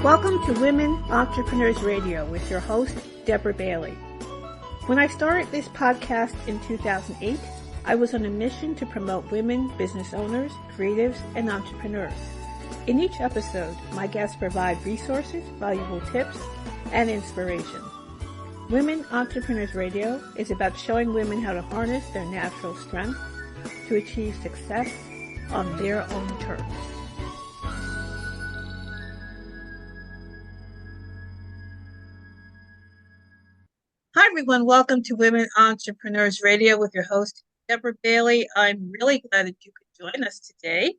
Welcome to Women Entrepreneurs Radio with your host, Deborah Bailey. When I started this podcast in 2008, I was on a mission to promote women business owners, creatives, and entrepreneurs. In each episode, my guests provide resources, valuable tips, and inspiration. Women Entrepreneurs Radio is about showing women how to harness their natural strength to achieve success on their own terms. Hi, everyone. Welcome to Women Entrepreneurs Radio with your host, Deborah Bailey. I'm really glad that you could join us today.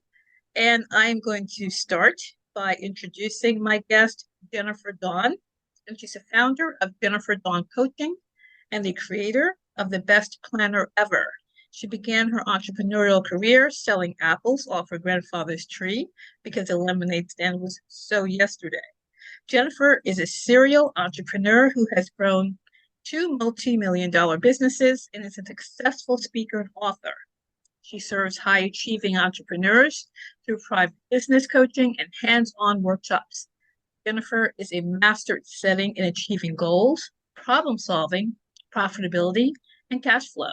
And I'm going to start by introducing my guest, Jennifer Dawn. And she's a founder of Jennifer Dawn Coaching and the creator of the Best Planner Ever. She began her entrepreneurial career selling apples off her grandfather's tree because the lemonade stand was so yesterday. Jennifer is a serial entrepreneur who has grown 2 multi-million-dollar businesses and is a successful speaker and author. She serves high-achieving entrepreneurs through private business coaching and hands-on workshops. Jennifer is a master at setting and achieving goals, problem-solving, profitability, and cash flow.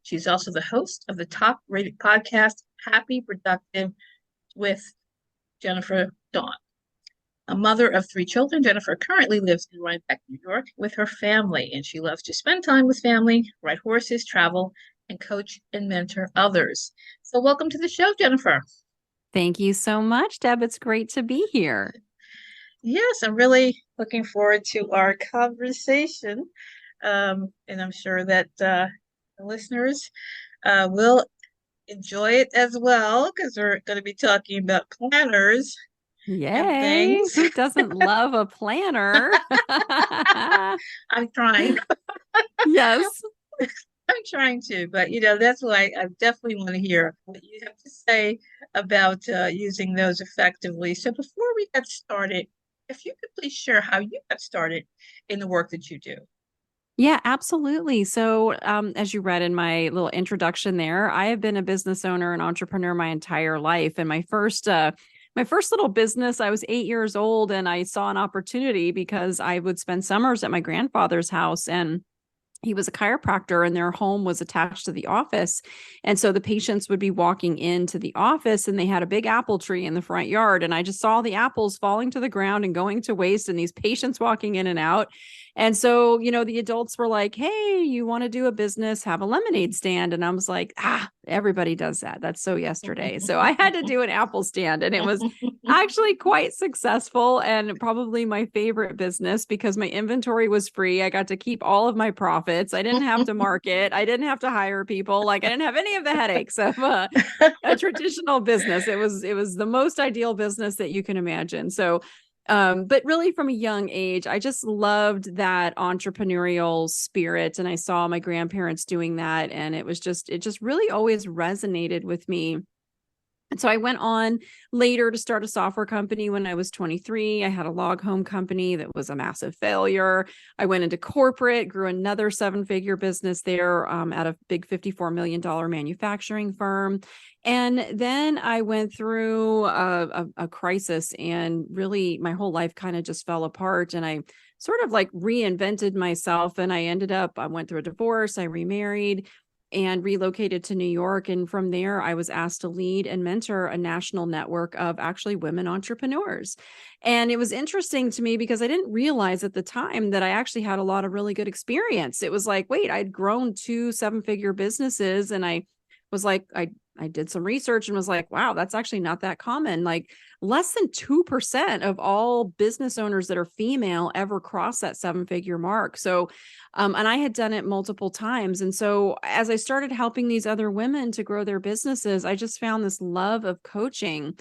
She's also the host of the top-rated podcast, Happy Productive with Jennifer Dawn. A mother of 3 children, Jennifer currently lives in Rhinebeck, New York, with her family, and she loves to spend time with family, ride horses, travel, and coach and mentor others. So welcome to the show, Jennifer. Thank you so much, Deb. It's great to be here. Yes, I'm really looking forward to our conversation, and I'm sure that the listeners will enjoy it as well, because we're going to be talking about planners. Yay! Who doesn't love a planner? I'm trying. Yes. I'm trying to, but that's why I definitely want to hear what you have to say about using those effectively. So before we get started, if you could please share how you got started in the work that you do. Yeah, absolutely. So as you read in my little introduction there, I have been a business owner and entrepreneur my entire life. And my first little business, I was 8 years old, and I saw an opportunity because I would spend summers at my grandfather's house, and he was a chiropractor and their home was attached to the office. And so the patients would be walking into the office and they had a big apple tree in the front yard. And I just saw the apples falling to the ground and going to waste and these patients walking in and out. And so, the adults were like, hey, you want to do a business, have a lemonade stand. And I was like, everybody does that. That's so yesterday. So I had to do an apple stand, and it was actually quite successful and probably my favorite business because my inventory was free. I got to keep all of my profits. I didn't have to market. I didn't have to hire people. I didn't have any of the headaches of a traditional business. It was the most ideal business that you can imagine. So but really from a young age, I just loved that entrepreneurial spirit. And I saw my grandparents doing that. And it just really always resonated with me. And so I went on later to start a software company when I was 23. I had a log home company that was a massive failure. I went into corporate, grew another 7-figure business there at a big $54 million manufacturing firm. And then I went through a crisis, and really my whole life kind of just fell apart. And I sort of reinvented myself, and I went through a divorce, I remarried, and relocated to New York. And from there, I was asked to lead and mentor a national network of actually women entrepreneurs. And it was interesting to me because I didn't realize at the time that I actually had a lot of really good experience. It was like, wait, I'd grown 2 7-figure businesses, and I was like, I did some research and was like, wow, that's actually not that common. Less than 2% of all business owners that are female ever cross that 7-figure mark. So, and I had done it multiple times. And so as I started helping these other women to grow their businesses, I just found this love of coaching,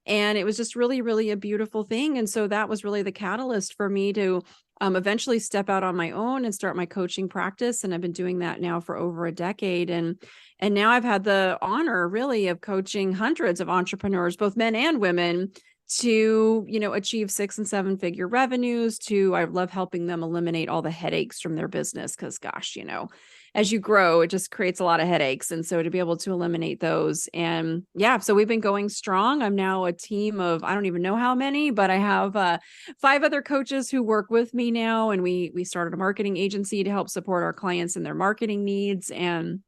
and it was just really, really a beautiful thing. And so that was really the catalyst for me to eventually step out on my own and start my coaching practice. And I've been doing that now for over a decade. And now I've had the honor really of coaching hundreds of entrepreneurs, both men and women, to, achieve 6 and 7-figure revenues. I love helping them eliminate all the headaches from their business. Cause gosh, as you grow, it just creates a lot of headaches. And so to be able to eliminate those, and yeah, so we've been going strong. I'm now a team of, I don't even know how many, but I have 5 other coaches who work with me now. And we started a marketing agency to help support our clients in their marketing needs. And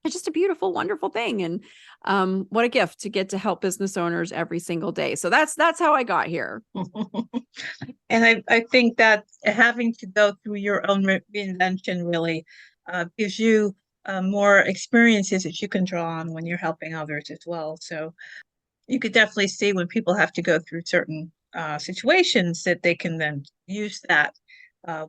it's just a beautiful, wonderful thing. And what a gift to get to help business owners every single day. So that's how I got here. And I think that having to go through your own reinvention really gives you more experiences that you can draw on when you're helping others as well. So you could definitely see when people have to go through certain situations that they can then use that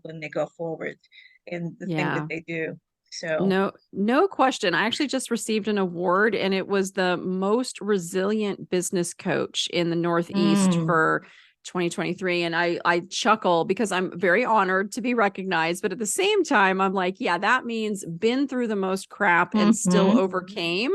when they go forward in the thing that Yeah. they do. So, No question. I actually just received an award, and it was the most resilient business coach in the Northeast mm, for 2023. And I chuckle because I'm very honored to be recognized, but at the same time, I'm like, yeah, that means been through the most crap and still mhm. overcame.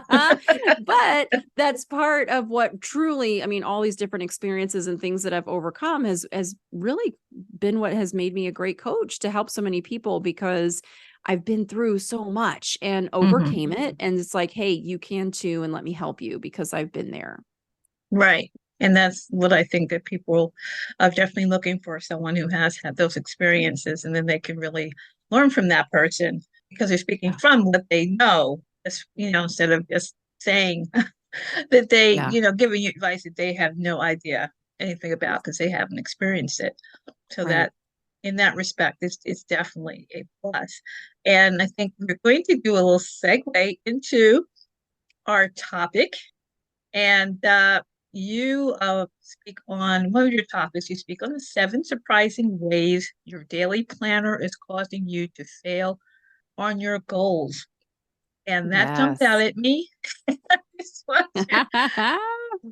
But that's part of what truly, I mean, all these different experiences and things that I've overcome has really been what has made me a great coach to help so many people, because I've been through so much and Mhm. overcame it. And it's like, hey, you can too, and let me help you because I've been there. Right. And that's what I think that people are definitely looking for, someone who has had those experiences, and then they can really learn from that person because they're speaking Yeah. from what they know, instead of just saying that they, Yeah. giving you advice that they have no idea anything about because they haven't experienced it. So Right. that in that respect, it's definitely a plus. And I think we're going to do a little segue into our topic. And you speak on one of your topics. You speak on the 7 surprising ways your daily planner is causing you to fail on your goals. And that jumped out Yes. at me. I just want to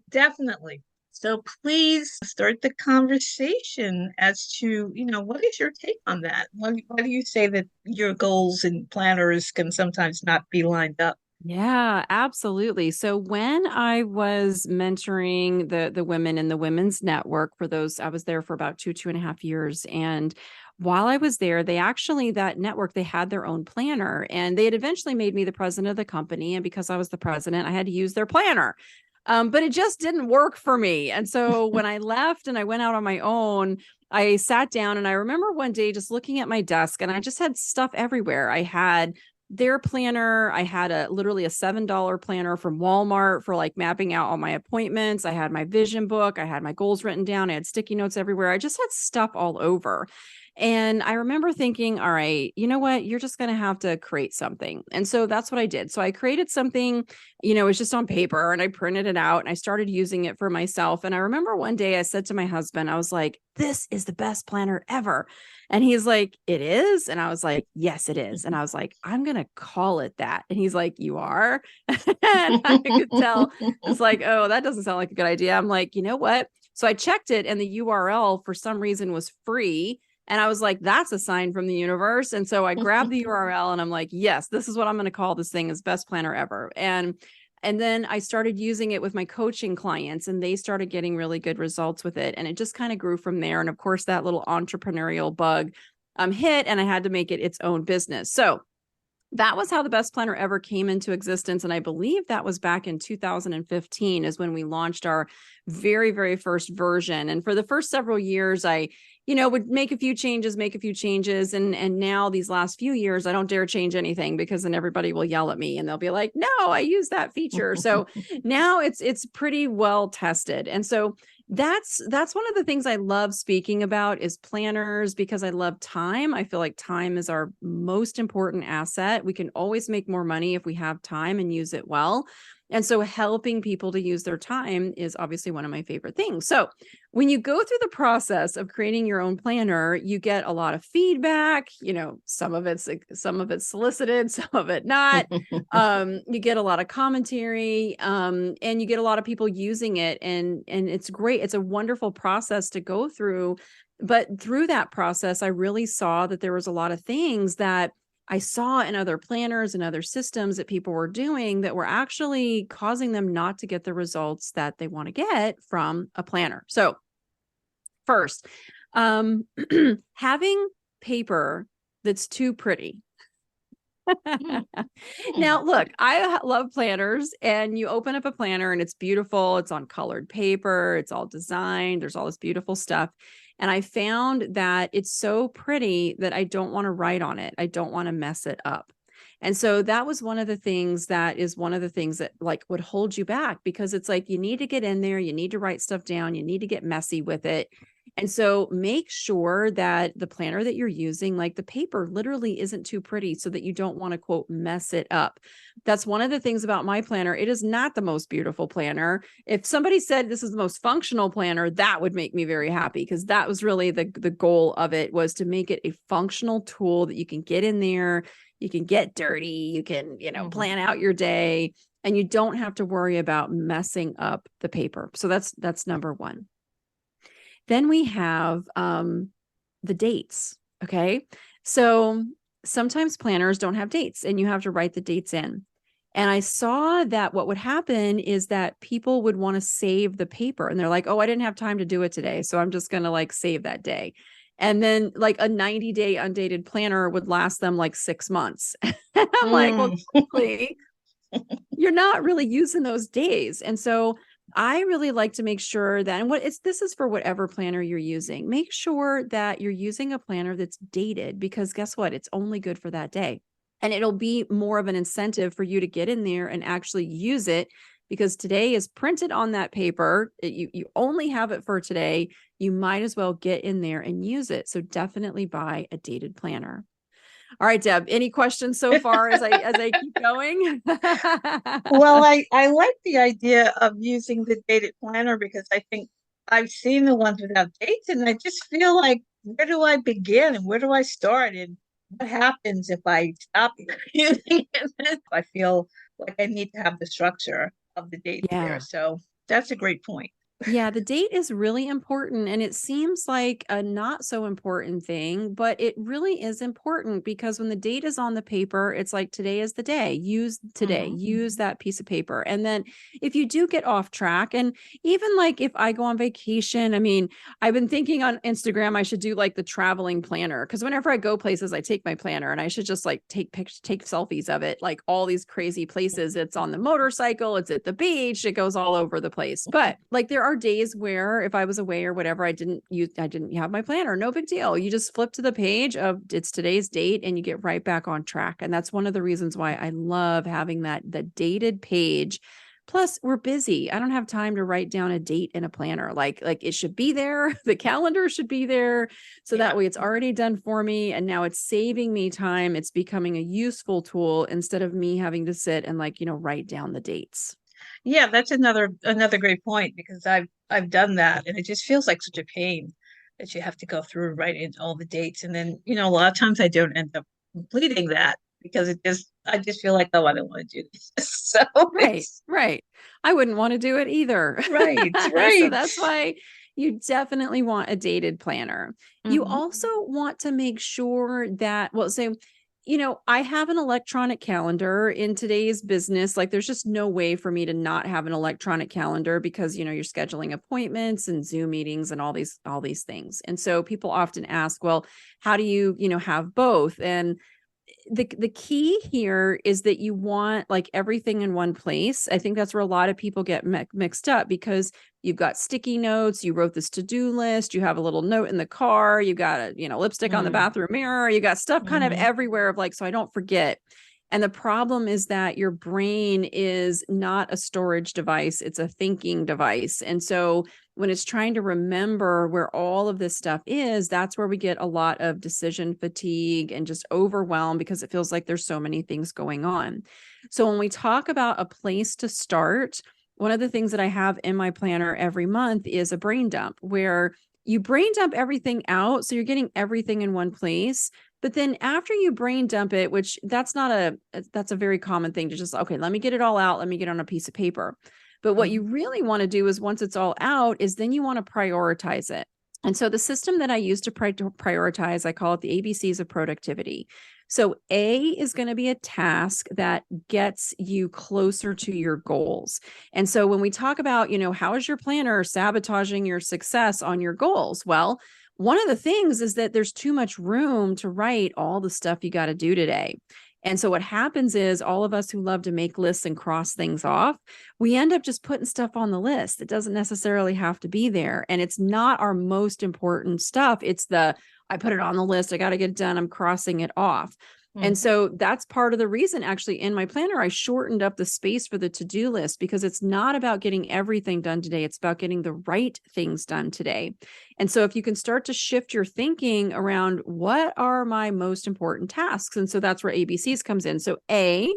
definitely. So please start the conversation as to, what is your take on that? Why do you say that your goals and planners can sometimes not be lined up? Yeah, absolutely. So when I was mentoring the women in the women's network, for those, I was there for about 2.5 years. And while I was there, they actually, that network, they had their own planner, and they had eventually made me the president of the company. And because I was the president, I had to use their planner. But it just didn't work for me. And so when I left and I went out on my own, I sat down, and I remember one day just looking at my desk, and I just had stuff everywhere. I had their planner. I had literally a $7 planner from Walmart for like mapping out all my appointments. I had my vision book. I had my goals written down. I had sticky notes everywhere. I just had stuff all over. And I remember thinking, all right, you know what? You're just going to have to create something. And so that's what I did. So I created something, it was just on paper, and I printed it out, and I started using it for myself. And I remember one day I said to my husband, I was like, this is the best planner ever. And he's like, it is? And I was like, yes, it is. And I was like, I'm going to call it that. And he's like, you are? And I could tell. It's like, oh, that doesn't sound like a good idea. I'm like, you know what? So I checked it, and the URL for some reason was free. And I was like, that's a sign from the universe. And so I grabbed the URL, and I'm like, yes, this is what I'm going to call this thing, is best planner ever. And then I started using it with my coaching clients, and they started getting really good results with it. And it just kind of grew from there. And of course, that little entrepreneurial bug hit, and I had to make it its own business. So that was how the best planner ever came into existence. And I believe that was back in 2015 is when we launched our very, very first version. And for the first several years, I would make a few changes. And now these last few years, I don't dare change anything, because then everybody will yell at me and they'll be like, no, I use that feature. So now it's pretty well tested. And so that's one of the things I love speaking about is planners, because I love time. I feel like time is our most important asset. We can always make more money if we have time and use it well. And so helping people to use their time is obviously one of my favorite things. So when you go through the process of creating your own planner, you get a lot of feedback. Some of it's solicited, some of it not. You get a lot of commentary, and you get a lot of people using it, and it's great. It's a wonderful process to go through. But through that process, I really saw that there was a lot of things that I saw in other planners and other systems that people were doing that were actually causing them not to get the results that they want to get from a planner. So first, having paper that's too pretty. Mm, mm, Now, look, I love planners, and you open up a planner and it's beautiful. It's on colored paper, it's all designed, there's all this beautiful stuff. And I found that it's so pretty that I don't want to write on it. I don't want to mess it up. And so that was one of the things that like would hold you back, because it's like you need to get in there, you need to write stuff down, you need to get messy with it. And so make sure that the planner that you're using, like the paper literally isn't too pretty so that you don't want to quote mess it up. That's one of the things about my planner. It is not the most beautiful planner. If somebody said this is the most functional planner, that would make me very happy, because that was really the goal of it, was to make it a functional tool that you can get in there, you can get dirty, you can, mhm. plan out your day, and you don't have to worry about messing up the paper. So that's number one. Then we have the dates. Okay. So sometimes planners don't have dates and you have to write the dates in. And I saw that what would happen is that people would want to save the paper, and they're like, oh, I didn't have time to do it today, so I'm just going to like save that day. And then like a 90-day undated planner would last them like 6 months. And I'm like, well, Mm, clearly you're not really using those days. And so I really like to make sure that, and this is for whatever planner you're using, make sure that you're using a planner that's dated, because guess what? It's only good for that day. And it'll be more of an incentive for you to get in there and actually use it, because today is printed on that paper. You only have it for today. You might as well get in there and use it. So definitely buy a dated planner. All right, Deb, any questions so far as I keep going? Well, I like the idea of using the dated planner because I think I've seen the ones without dates, and I just feel like, where do I begin and where do I start, and what happens if I stop using it? I feel like I need to have the structure of the dates there. Yeah. So that's a great point. Yeah, the date is really important, and it seems like a not so important thing, but it really is important, because when the date is on the paper, it's like today is the day. Use today, Hmm. use that piece of paper. And then if you do get off track, and even like if I go on vacation, I mean, I've been thinking on Instagram I should do like the traveling planner, because whenever I go places, I take my planner, and I should just like take pictures, take selfies of it, like all these crazy places. It's on the motorcycle, it's at the beach, it goes all over the place. But like there are days where if I was away or whatever, I didn't have my planner. No big deal. You just flip to the page of it's today's date and you get right back on track. And that's one of the reasons why I love having the dated page. Plus, we're busy. I don't have time to write down a date in a planner. Like it should be there. The calendar should be there. So Yeah. that way it's already done for me. And now it's saving me time. It's becoming a useful tool instead of me having to sit and write down the dates. Yeah, that's another great point because I've done that and it just feels like such a pain that you have to go through and write in all the dates. And then, a lot of times I don't end up completing that because I just feel like, oh, I don't want to do this. So Right, it's right. I wouldn't want to do it either. right, So right. that's why you definitely want a dated planner. You Hmm. also want to make sure that, well, so, I have an electronic calendar in today's business. Like there's just no way for me to not have an electronic calendar, because, you're scheduling appointments and Zoom meetings and all these things. And so people often ask, well, how do you, have both? And the key here is that you want like everything in one place. I think that's where a lot of people get mixed up, because you've got sticky notes, you wrote this to-do list, you have a little note in the car, you got a lipstick on the Mm-hmm. bathroom mirror, you got stuff kind of Mm-hmm. everywhere of like, so I don't forget. And the problem is that your brain is not a storage device, it's a thinking device. And so when it's trying to remember where all of this stuff is, that's where we get a lot of decision fatigue and just overwhelm, because it feels like there's so many things going on. So when we talk about a place to start, one of the things that I have in my planner every month is a brain dump, where you brain dump everything out. So you're getting everything in one place. But then after you brain dump it, which that's a very common thing to just, okay, let me get it all out. Let me get on a piece of paper. But what you really want to do is once it's all out is then you want to prioritize it. And so the system that I use to prioritize, I call it the ABCs of productivity. So A is going to be a task that gets you closer to your goals. And so when we talk about, how is your planner sabotaging your success on your goals? Well, one of the things is that there's too much room to write all the stuff you got to do today. And so what happens is all of us who love to make lists and cross things off, we end up just putting stuff on the list. It doesn't necessarily have to be there. And it's not our most important stuff. It's I put it on the list. I got to get it done. I'm crossing it off. And so that's part of the reason actually in my planner, I shortened up the space for the to-do list because it's not about getting everything done today. It's about getting the right things done today. And so if you can start to shift your thinking around what are my most important tasks? And so that's where ABCs comes in. So A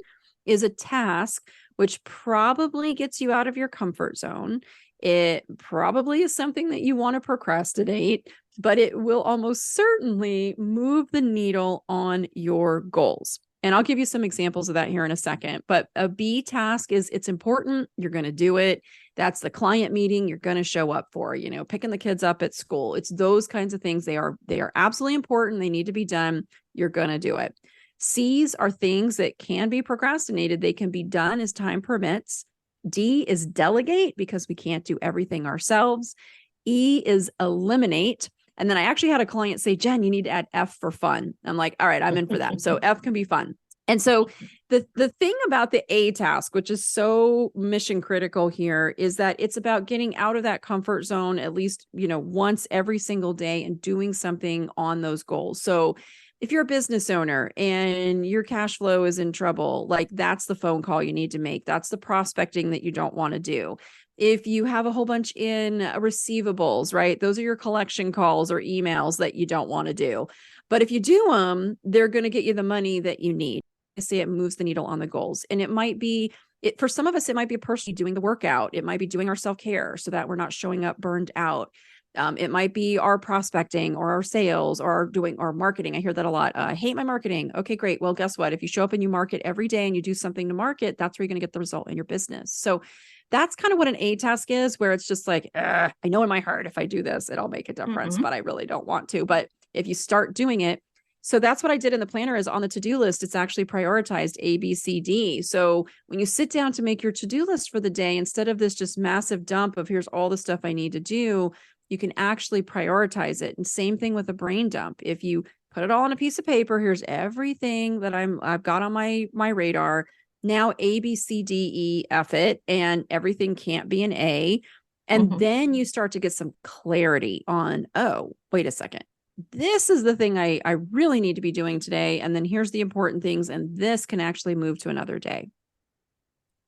is a task, which probably gets you out of your comfort zone. It probably is something that you want to procrastinate, but it will almost certainly move the needle on your goals. And I'll give you some examples of that here in a second. But a B task is it's important. You're going to do it. That's the client meeting you're going to show up for, picking the kids up at school. It's those kinds of things. They are absolutely important. They need to be done. You're going to do it. C's are things that can be procrastinated. They can be done as time permits. D is delegate because we can't do everything ourselves. E is eliminate. And then I actually had a client say, Jen, you need to add F for fun. I'm like, all right, I'm in for that. So F can be fun. And so the thing about the A task, which is so mission critical here, is that it's about getting out of that comfort zone at least, once every single day and doing something on those goals. So if you're a business owner and your cash flow is in trouble, like that's the phone call you need to make. That's the prospecting that you don't want to do. If you have a whole bunch in receivables, right? Those are your collection calls or emails that you don't want to do. But if you do them, they're going to get you the money that you need. I say it moves the needle on the goals. And it might be, for some of us, it might be personally doing the workout. It might be doing our self-care so that we're not showing up burned out. It might be our prospecting or our sales or doing our marketing. I hear that a lot. I hate my marketing. Okay, great. Well, guess what? If you show up and you market every day and you do something to market, that's where you're going to get the result in your business. So that's kind of what an A task is, where it's just like, I know in my heart, if I do this, it'll make a difference, but I really don't want to. But if you start doing it, so that's what I did in the planner is on the to-do list, it's actually prioritized A, B, C, D. So when you sit down to make your to-do list for the day, instead of this just massive dump of here's all the stuff I need to do, you can actually prioritize it. And same thing with a brain dump. If you put it all on a piece of paper, here's everything that I've got on my radar. Now A, B, C, D, E, F it, and everything can't be an A. And then you start to get some clarity on, oh, wait a second. This is the thing I really need to be doing today. And then here's the important things. And this can actually move to another day.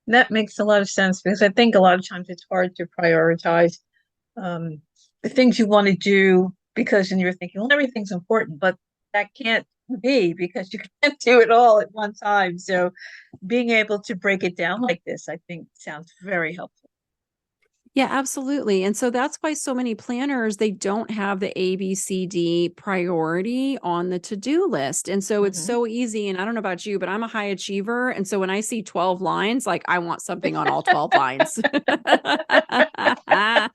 That makes a lot of sense because I think a lot of times it's hard to prioritize the things you want to do because then you're thinking, well, everything's important, but that can't be because you can't do it all at one time. So being able to break it down like this, I think sounds very helpful. Yeah, absolutely. And so that's why so many planners, they don't have the A, B, C, D priority on the to-do list. And so it's so easy. And I don't know about you, but I'm a high achiever. And so when I see 12 lines, like I want something on all 12 lines. I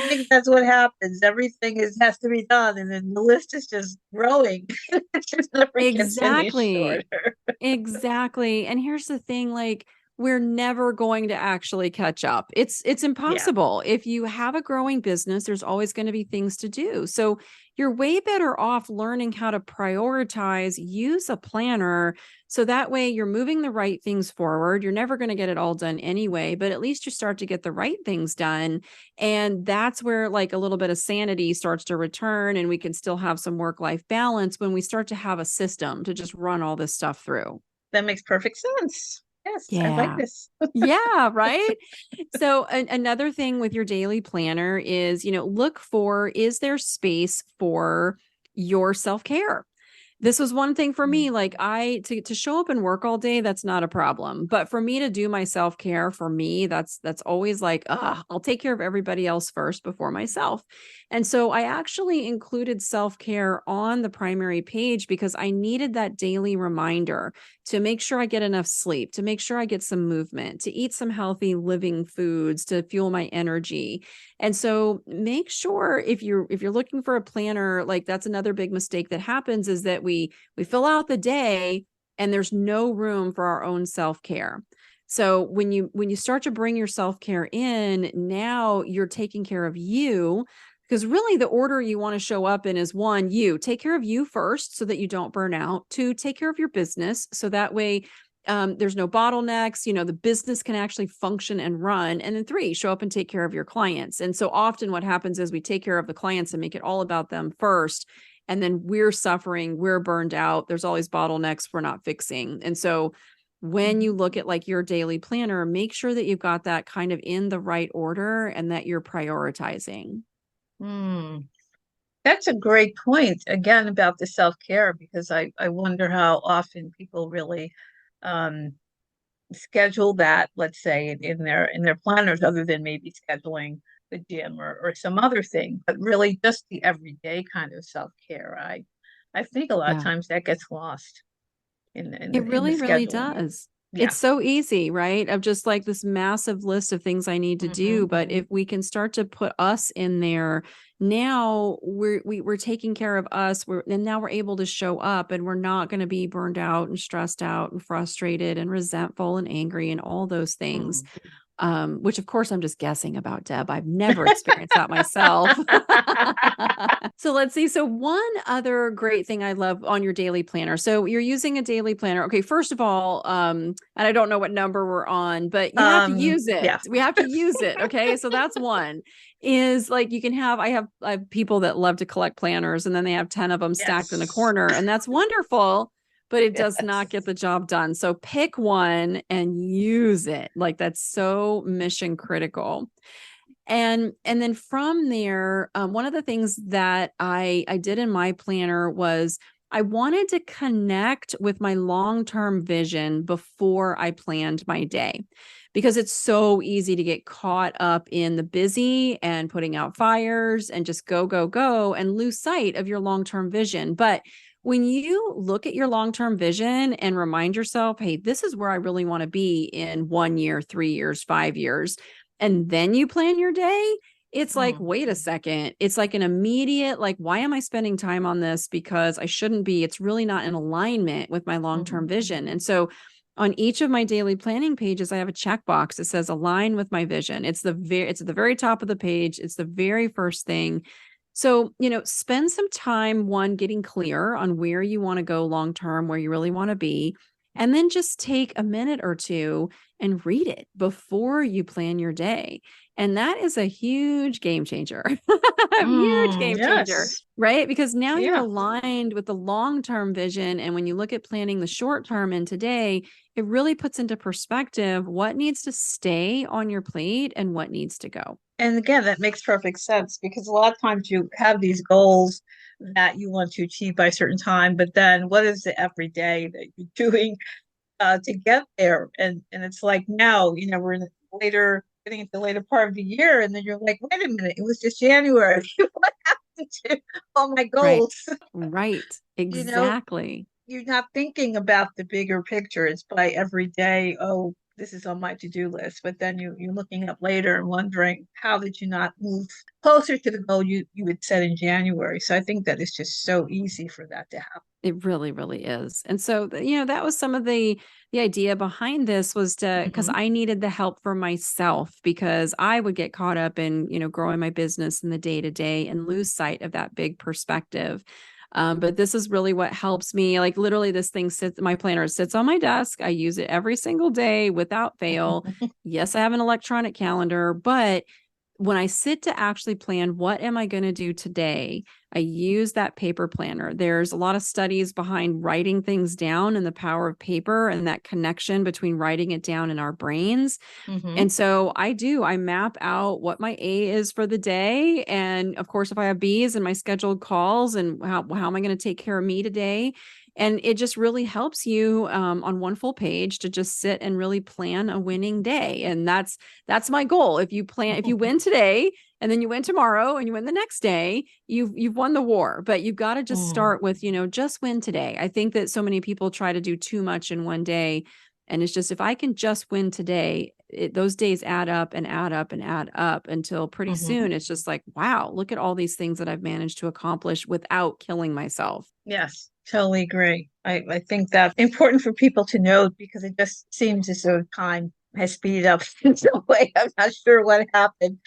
think that's what happens. Everything has to be done, and then the list is just growing. It just never gets any Exactly. shorter. Exactly. And here's the thing, like we're never going to actually catch up. It's Yeah. impossible. If you have a growing business, there's always going to be things to do. So you're way better off learning how to prioritize, use a planner. So that way you're moving the right things forward. You're never going to get it all done anyway, but at least you start to get the right things done. And that's where like a little bit of sanity starts to return and we can still have some work-life balance when we start to have a system to just run all this stuff through. That makes perfect sense. Yes, I like Yeah. this. Yeah, right. So another thing with your daily planner is, look for, is there space for your self-care? This was one thing for me, like to show up and work all day, that's not a problem. But for me to do my self-care, for me, that's always like, I'll take care of everybody else first before myself. And so I actually included self-care on the primary page because I needed that daily reminder to make sure I get enough sleep, to make sure I get some movement, to eat some healthy living foods to fuel my energy. And so make sure if you're looking for a planner, like that's another big mistake that happens is that we fill out the day and there's no room for our own self-care. So when you start to bring your self-care in, now you're taking care of you. Because really, the order you want to show up in is one, you take care of you first so that you don't burn out. Two, take care of your business so that way there's no bottlenecks, the business can actually function and run. And then three, show up and take care of your clients. And so often what happens is we take care of the clients and make it all about them first. And then we're suffering, we're burned out. There's always bottlenecks we're not fixing. And so when you look at like your daily planner, make sure that you've got that kind of in the right order and that you're prioritizing. Hmm. That's a great point again about the self-care, because I wonder how often people really um, schedule that, let's say, in their planners, other than maybe scheduling the gym or some other thing, but really just the everyday kind of self-care. I think a lot of Yeah. times that gets lost It in the really, really scheduling. does. Yeah. It's so easy, right? Of just like this massive list of things I need to do. But if we can start to put us in there, now we're taking care of us. And now we're able to show up and we're not going to be burned out and stressed out and frustrated and resentful and angry and all those things. Which of course I'm just guessing about, Deb. I've never experienced that myself. So let's see. So one other great thing I love on your daily planner. So you're using a daily planner. Okay, first of all, and I don't know what number we're on, but you have to use it. Yeah. We have to use it. Okay. So that's one is like you can have I have people that love to collect planners and then they have 10 of them stacked in a Yes. corner, and that's wonderful, but it does not get Yes. the job done. So pick one and use it. Like that's so mission critical. And then from there, one of the things that I did in my planner was I wanted to connect with my long-term vision before I planned my day, because it's so easy to get caught up in the busy and putting out fires and just go, go, go and lose sight of your long-term vision. But when you look at your long-term vision and remind yourself, hey, this is where I really want to be in 1 year, 3 years, 5 years, and then you plan your day, it's like, Hmm. wait a second. It's like an immediate, like, why am I spending time on this? Because I shouldn't be. It's really not in alignment with my long-term vision. And so on each of my daily planning pages, I have a checkbox that says align with my vision. It's at the very top of the page. It's the very first thing. So, spend some time, one, getting clear on where you want to go long term, where you really want to be. And then just take a minute or two and read it before you plan your day. And that is a huge game changer, a huge game changer, Yes. right? Because now you're Yeah. aligned with the long term vision. And when you look at planning the short term and today, it really puts into perspective what needs to stay on your plate and what needs to go. And again, that makes perfect sense, because a lot of times you have these goals that you want to achieve by a certain time, but then what is the everyday that you're doing to get there? And it's like now, we're in the getting into the later part of the year, and then you're like, wait a minute, it was just January. What happened to all my Right. goals? Right. You know, Exactly. you're not thinking about the bigger picture. It's by every day, oh, this is on my to-do list. But then you're looking up later and wondering, how did you not move closer to the goal you had set in January? So I think that it's just so easy for that to happen. It really, really is. And so, that was some of the idea behind this was because Hmm. I needed the help for myself because I would get caught up in, growing my business in the day to day and lose sight of that big perspective. But this is really what helps me. Like literally, this thing my planner sits on my desk. I use it every single day without fail. Yes, I have an electronic calendar, but when I sit to actually plan, what am I going to do today? I use that paper planner. There's a lot of studies behind writing things down and the power of paper and that connection between writing it down in our brains. Hmm. And so I map out what my A is for the day. And of course, if I have B's and my scheduled calls and how am I going to take care of me today? And it just really helps you on one full page to just sit and really plan a winning day. And that's my goal. If you win today and then you win tomorrow and you win the next day, you've won the war. But you've got to just start with, just win today. I think that so many people try to do too much in one day. And it's just, if I can just win today, those days add up and add up and add up until pretty Hmm. soon it's just like, wow, look at all these things that I've managed to accomplish without killing myself. Yes, totally agree. I think that's important for people to know, because it just seems as though time has speeded up in some way. I'm not sure what happened,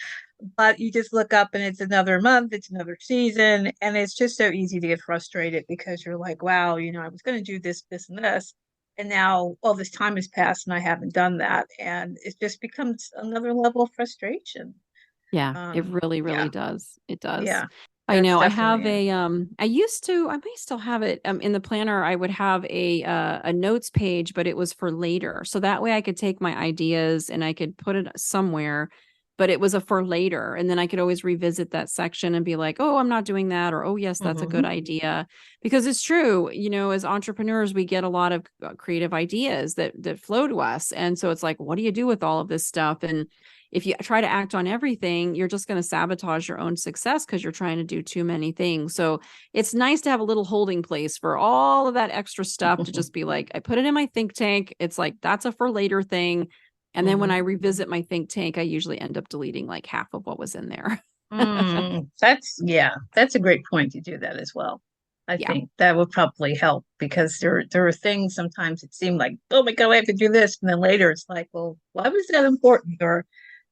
but you just look up and it's another month, it's another season, and it's just so easy to get frustrated because you're like, wow, I was going to do this, this, and this, and now all this time has passed and I haven't done that, and it just becomes another level of frustration. Yeah, it really, really Yeah, does. It does. yeah, I that's know. I have definitely it. I may still have it in the planner. I would have a notes page, but it was for later. So that way I could take my ideas and I could put it somewhere, but it was a for later. And then I could always revisit that section and be like, oh, I'm not doing that. Or, oh, yes, that's a good Hmm. idea. Because it's true, as entrepreneurs, we get a lot of creative ideas that flow to us. And so it's like, what do you do with all of this stuff? And if you try to act on everything, you're just going to sabotage your own success because you're trying to do too many things. So it's nice to have a little holding place for all of that extra stuff to just be like, I put it in my think tank. It's like, that's a for later thing. And then when I Hmm. revisit my think tank, I usually end up deleting like half of what was in there. That's a great point to do that as well. I Yeah. think that would probably help because there are things sometimes it seemed like, oh my God, I have to do this. And then later it's like, well, why was that important? Or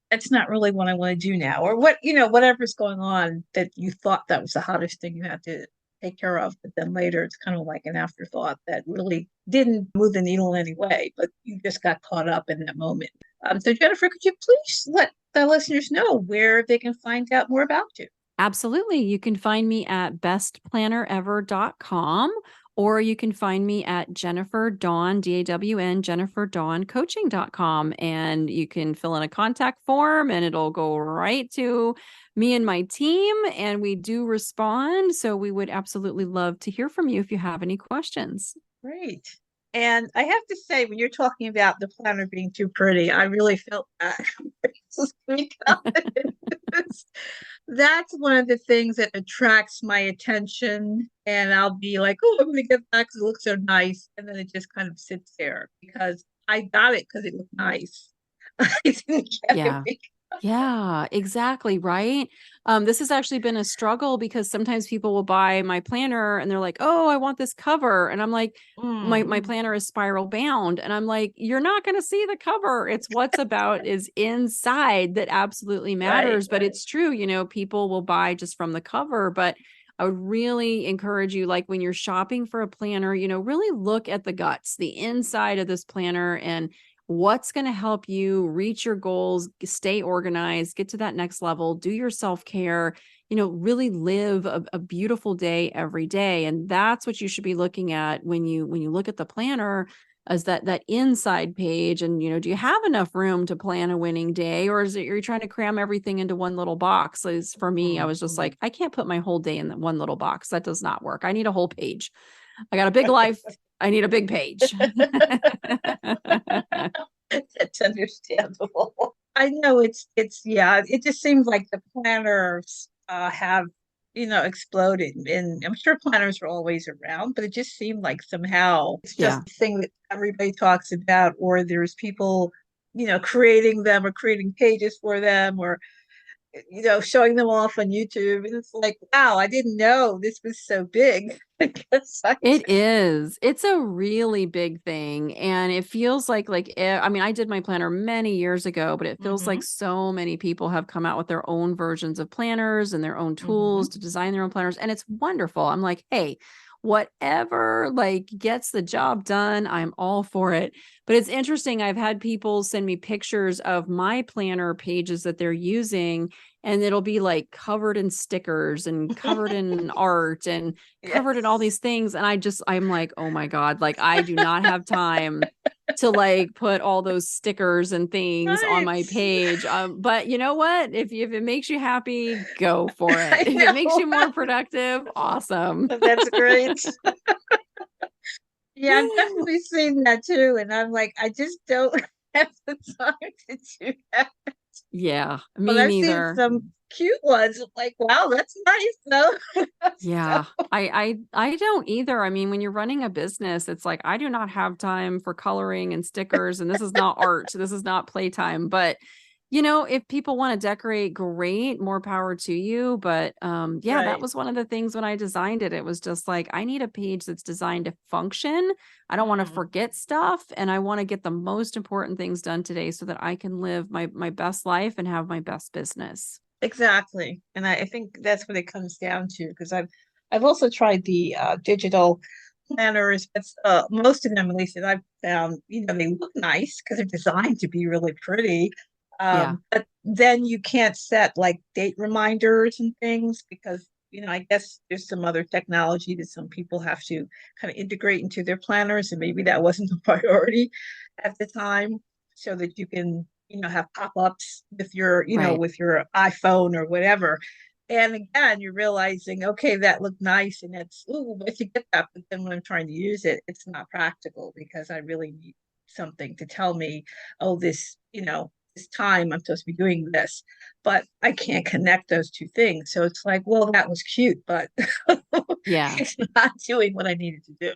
that's not really what I want to do now. Or whatever's going on that you thought that was the hottest thing you had to take care of. But then later it's kind of like an afterthought that really didn't move the needle in any way, but you just got caught up in that moment. So Jennifer, could you please let the listeners know where they can find out more about you? Absolutely. You can find me at bestplannerever.com, or you can find me at Jennifer Dawn, DAWN, Jennifer Dawn coaching.com. And you can fill in a contact form and it'll go right to me and my team. And we do respond. So we would absolutely love to hear from you if you have any questions. Great. And I have to say, when you're talking about the planner being too pretty, I really felt that because that's one of the things that attracts my attention. And I'll be like, oh, I'm going to get that because it looks so nice. And then it just kind of sits there because I got it because it looked nice. I didn't get it Yeah. because, Yeah, exactly. Right. This has actually been a struggle because sometimes people will buy my planner and they're like, oh, I want this cover. And I'm like, my mm, planner is spiral bound. And I'm like, you're not going to see the cover. It's what's about is inside that absolutely right. matters. But it's true, people will buy just from the cover. But I would really encourage you, like when you're shopping for a planner, really look at the guts, the inside of this planner and what's going to help you reach your goals, stay organized, get to that next level, do your self-care, really live a beautiful day every day. And that's what you should be looking at when you look at the planner as that inside page. And, do you have enough room to plan a winning day, or is it you're trying to cram everything into one little box? As for me, I was just like, I can't put my whole day in that one little box. That does not work. I need a whole page. I got a big life. I need a big page. That's understandable. I know yeah, it just seems like the planners have, exploded. And I'm sure planners were always around, but it just seemed like somehow it's just Yeah. a thing that everybody talks about, or there's people, creating them or creating pages for them or showing them off on YouTube. And it's like, wow, I didn't know this was so big. Because I It just is. It's a really big thing. And it feels I mean, I did my planner many years ago, but it feels like hmm so many people have come out with their own versions of planners and their own tools hmm to design their own planners. And it's wonderful. I'm like, hey, whatever gets the job done, I'm all for it. But it's interesting. I've had people send me pictures of my planner pages that they're using, and it'll be like covered in stickers and covered in art and covered in all yes. these things. And I'm like, oh my God, like I do not have time to put all those stickers and things on Right. my page. But you know what? If it makes you happy, go for it. I If it makes know. you more productive, awesome. That's great. Yeah, I've definitely seen that too. And I'm like, I just don't have the time to do that. Yeah, But me I've seen neither. some cute ones. I'm like, wow, that's nice though. So, Yeah, I don't either. I mean, when you're running a business, it's like I do not have time for coloring and stickers, and this is not art. This is not playtime. But if people want to decorate, great, more power to you. But yeah, that right. was one of the things when I designed it. It was just like I need a page that's designed to function. I don't want to Mm, forget stuff, and I want to get the most important things done today so that I can live my best life and have my best business. Exactly. And I think that's what it comes down to because I've also tried the digital planners. It's most of them, at least that I've found, they look nice because they're designed to be really pretty. Yeah, But then you can't set like date reminders and things because, I guess there's some other technology that some people have to kind of integrate into their planners, and maybe that wasn't the priority at the time, so that you can, have pop-ups with your, right. with your iPhone or whatever. And again, you're realizing, okay, that looked nice, and it's, ooh, once you get that, but then when I'm trying to use it, it's not practical because I really need something to tell me, oh, this time I'm supposed to be doing this, but I can't connect those two things. So it's like, well, that was cute, but Yeah. it's not doing what I needed to do.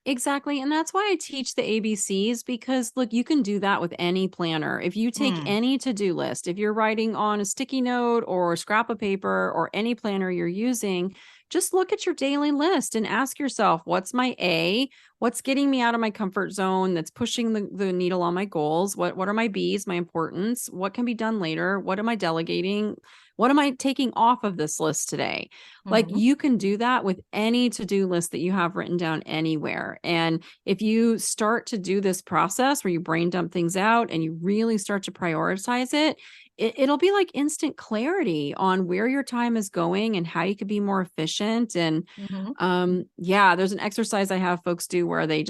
Exactly. And that's why I teach the ABCs because look, you can do that with any planner. If you take Mm, any to do list, if you're writing on a sticky note or a scrap of paper or any planner you're using, just look at your daily list and ask yourself, what's my A? What's getting me out of my comfort zone that's pushing the needle on my goals? What are my B's, my importance? What can be done later? What am I delegating? What am I taking off of this list today? Like mhm, you can do that with any to-do list that you have written down anywhere. And if you start to do this process where you brain dump things out and you really start to prioritize it, it'll be like instant clarity on where your time is going and how you could be more efficient. And mhm, yeah, there's an exercise I have folks do where they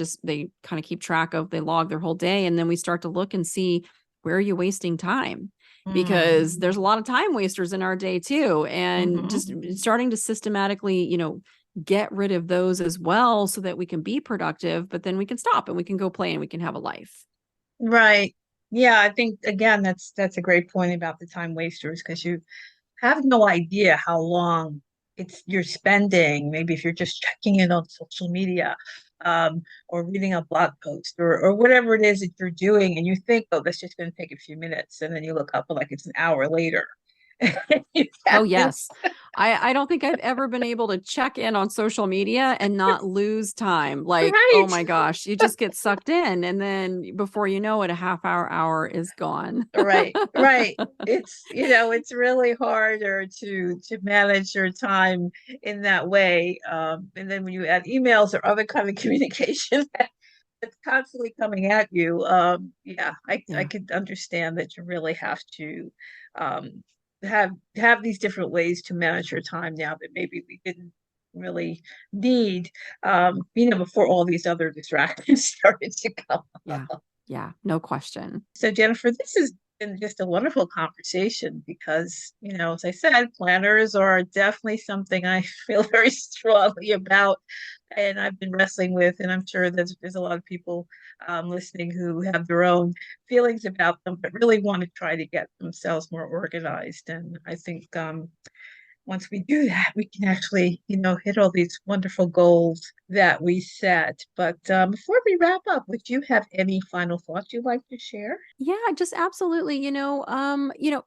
kind of keep track of, they log their whole day, and then we start to look and see where are you wasting time, because mm, there's a lot of time wasters in our day too, and mhm. just starting to systematically, get rid of those as well so that we can be productive, but then we can stop and we can go play and we can have a life. Right. Yeah, I think again that's a great point about the time wasters because you have no idea how long you're spending. Maybe if you're just checking in on social media, or reading a blog post or whatever it is that you're doing, and you think, oh, that's just going to take a few minutes, and then you look up and like it's an hour later. You Oh, haven't- yes. I don't think I've ever been able to check in on social media and not lose time. Like, oh Right. my gosh, you just get sucked in. And then before you know it, a half hour is gone. Right, right. It's, it's really harder to manage your time in that way. And then when you add emails or other kind of communication that's constantly coming at you, yeah, I Yeah. could understand that you really have to um have these different ways to manage your time now that maybe we didn't really need, before all these other distractions started to come. Yeah. Yeah. No question. So, Jennifer, this has been just a wonderful conversation because, as I said, planners are definitely something I feel very strongly about, and I've been wrestling with, and I'm sure there's a lot of people listening who have their own feelings about them, but really want to try to get themselves more organized. And I think once we do that, we can actually, hit all these wonderful goals that we set. But before we wrap up, would you have any final thoughts you'd like to share? Yeah, just absolutely.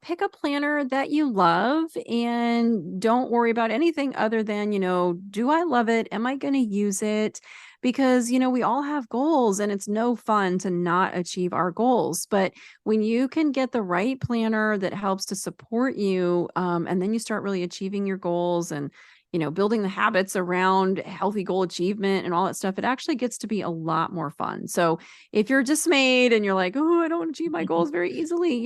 Pick a planner that you love and don't worry about anything other than, do I love it? Am I going to use it? Because, we all have goals and it's no fun to not achieve our goals. But when you can get the right planner that helps to support you, and then you start really achieving your goals and, building the habits around healthy goal achievement and all that stuff, it actually gets to be a lot more fun. So, if you're dismayed and you're like, oh, I don't achieve my goals very easily,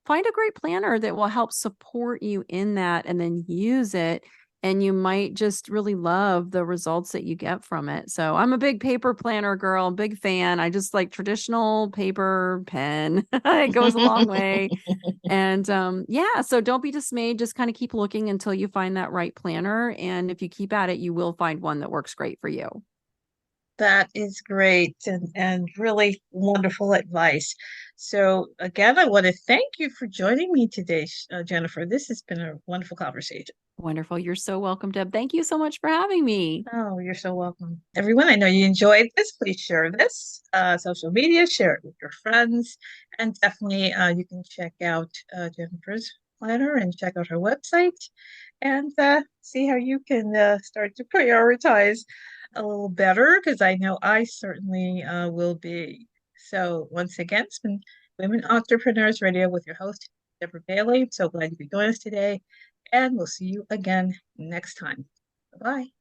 find a great planner that will help support you in that and then use it. And you might just really love the results that you get from it. So I'm a big paper planner girl, big fan. I just like traditional paper pen. It goes a long way. And yeah, so don't be dismayed. Just kind of keep looking until you find that right planner. And if you keep at it, you will find one that works great for you. That is great and really wonderful advice. So, again, I want to thank you for joining me today, Jennifer. This has been a wonderful conversation. Wonderful. You're so welcome, Deb. Thank you so much for having me. Oh, you're so welcome. Everyone, I know you enjoyed this. Please share this, social media, share it with your friends, and definitely you can check out Jennifer's planner and check out her website and see how you can start to prioritize a little better because I know I certainly will be. So, once again, it's been Women Entrepreneurs Radio with your host, Deborah Bailey. So glad you could join us today. And we'll see you again next time. Bye-bye.